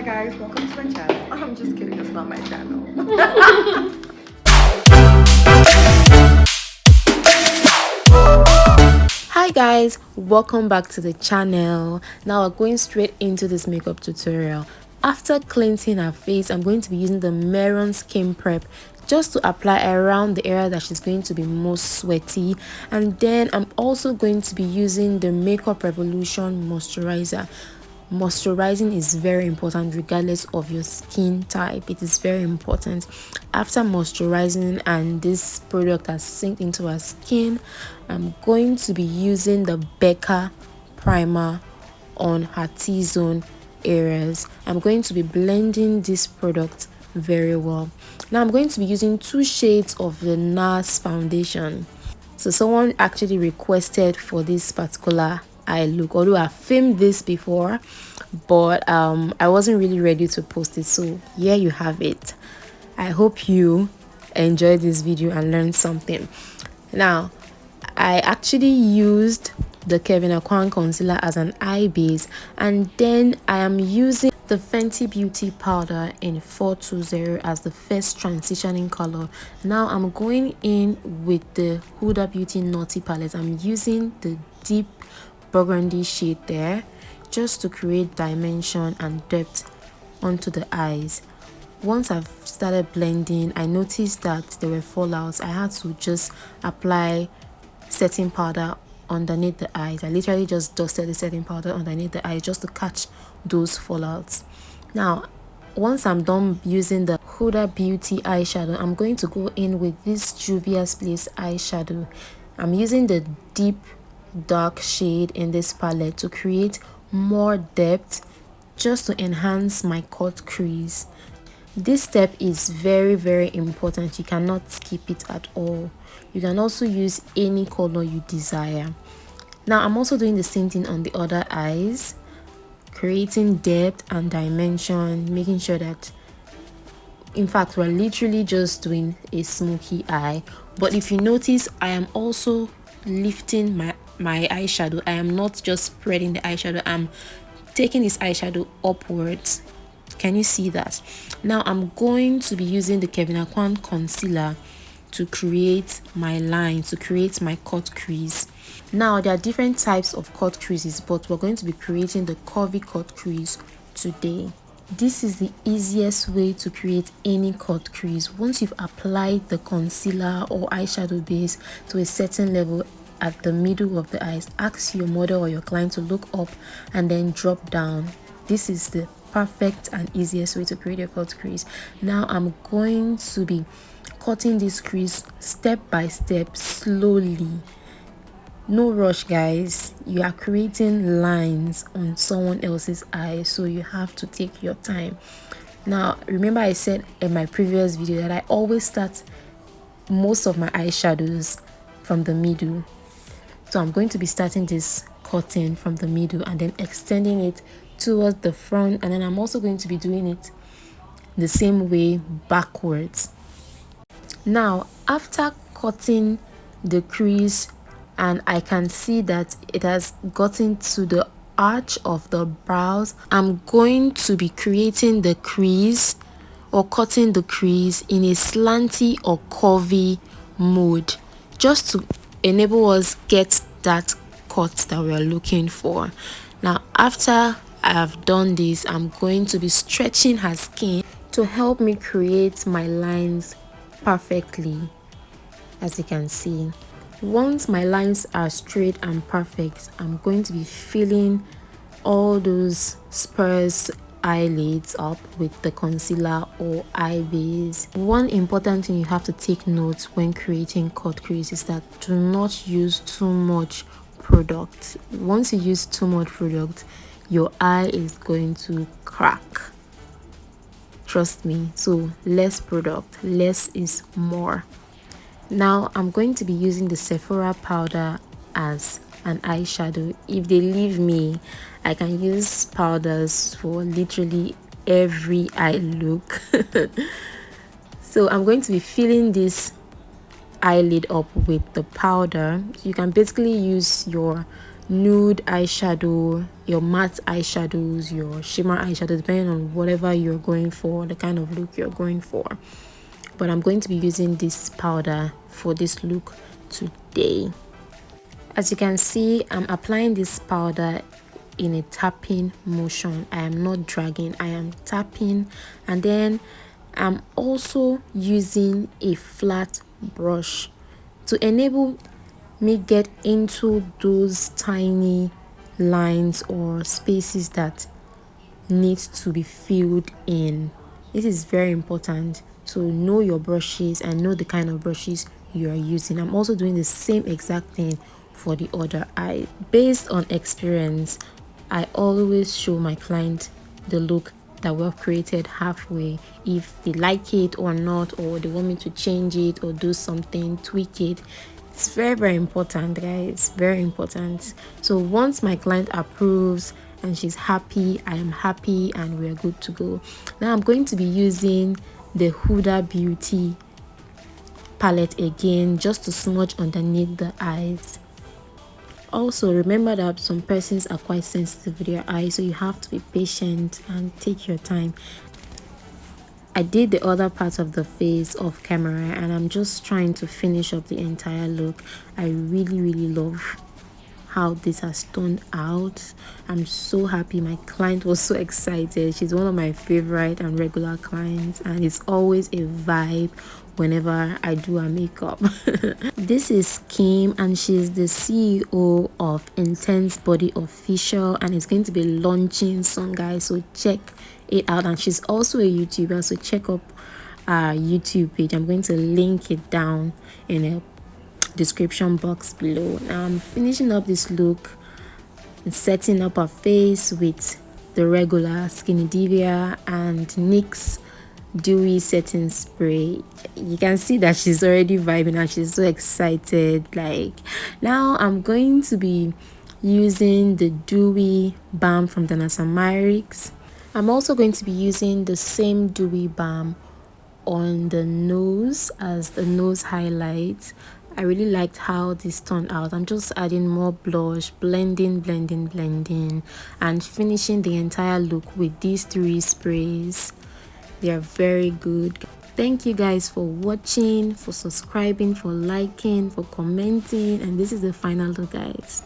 guys, welcome to my channel. I'm just kidding, it's not my channel. Hi guys, welcome back to the channel. Now we're going straight into this makeup tutorial. After cleansing her face, I'm going to be using the Mehron skin prep just to apply around the area that she's going to be most sweaty, and then I'm also going to be using the Makeup Revolution moisturizer. Moisturizing is very important regardless of your skin type. It is very important. After moisturizing and this product has sinked into our skin, I'm going to be using the Becca primer on her T-zone areas. I'm going to be blending this product very well. Now I'm going to be using 2 shades of the NARS foundation. So someone actually requested for this particular eye look, although I filmed this before, but I wasn't really ready to post it. So here you have it. I hope you enjoyed this video and learned something. Now I actually used the Kevyn concealer as an eye base, and then I am using the Fenty Beauty powder in 420 as the first transitioning color. Now I'm going in with the Huda Beauty Naughty palette. I'm using the deep burgundy shade there just to create dimension and depth onto the eyes. Once I've started blending, I noticed that there were fallouts. I had to just apply setting powder underneath the eyes. I literally just dusted the setting powder underneath the eyes just to catch those fallouts. Now once I'm done using the Huda Beauty eyeshadow, I'm going to go in with this Juvias Place eyeshadow. I'm using the deep dark shade in this palette to create more depth, just to enhance my cut crease. This step is very important. You cannot skip it at all. You can also use any color you desire. Now I'm also doing the same thing on the other eyes, creating depth and dimension, making sure that, in fact, we're literally just doing a smoky eye. But if you notice, I am also lifting my eyeshadow. I am not just spreading the eyeshadow, I'm taking this eyeshadow upwards. Can you see that? Now I'm going to be using the Kevyn concealer to create my line, to create my cut crease. Now there are different types of cut creases, but we're going to be creating the curvy cut crease today. This is the easiest way to create any cut crease. Once you've applied the concealer or eyeshadow base to a certain level at the middle of the eyes, ask your model or your client to look up and then drop down. This is the perfect and easiest way to create a cut crease. Now I'm going to be cutting this crease step by step, slowly. No rush, guys. You are creating lines on someone else's eye, so you have to take your time. Now remember, I said in my previous video that I always start most of my eyeshadows from the middle. So I'm going to be starting this cutting from the middle and then extending it towards the front, and then I'm also going to be doing it the same way backwards. Now after cutting the crease, and I can see that it has gotten to the arch of the brows, I'm going to be creating the crease or cutting the crease in a slanty or curvy mode, just to enable us get that cut that we are looking for. Now after I have done this, I'm going to be stretching her skin to help me create my lines perfectly. As you can see, once my lines are straight and perfect, I'm going to be filling all those sparse eyelids up with the concealer or eye base. One important thing you have to take note when creating cut crease is that do not use too much product. Once you use too much product, your eye is going to crack. Trust me. So less product, less is more. Now I'm going to be using the Sephora powder as an eyeshadow. If they leave me, I can use powders for literally every eye look. So I'm going to be filling this eyelid up with the powder. You can basically use your nude eyeshadow, your matte eyeshadows, your shimmer eyeshadow, depending on whatever you're going for, the kind of look you're going for. But I'm going to be using this powder for this look today. As you can see, I'm applying this powder in a tapping motion. I am not dragging, I am tapping, and then I'm also using a flat brush to enable me get into those tiny lines or spaces that need to be filled in. This is very important, so know your brushes and know the kind of brushes you are using. I'm also doing the same exact thing for the other eye. Based on experience, I always show my client the look that we've created halfway. If they like it or not, or they want me to change it or do something, tweak it. It's very important, guys, very important. So once my client approves and she's happy, I am happy, and we're good to go. Now I'm going to be using the Huda Beauty palette again, just to smudge underneath the eyes. Also remember that some persons are quite sensitive with their eyes, so you have to be patient and take your time. I did the other part of the face off camera, and I'm just trying to finish up the entire look. I really love how this has turned out. I'm so happy. My client was so excited. She's one of my favorite and regular clients, and it's always a vibe whenever I do her makeup. This is Kim, and she's the CEO of Intense Body Official, and it's going to be launching soon, guys, so check it out. And she's also a YouTuber, so check up our YouTube page. I'm going to link it down in a description box below. Now I'm finishing up this look and setting up her face with the regular skindinivia and NYX dewy setting spray. You can see that she's already vibing and she's so excited. Like, now I'm going to be using the dewy balm from Danessa myrick. I'm also going to be using the same dewy balm on the nose as the nose highlight. I really liked how this turned out. I'm just adding more blush, blending, and finishing the entire look with these 3 sprays. They are very good. Thank you guys for watching, for subscribing, for liking, for commenting, and this is the final look, guys.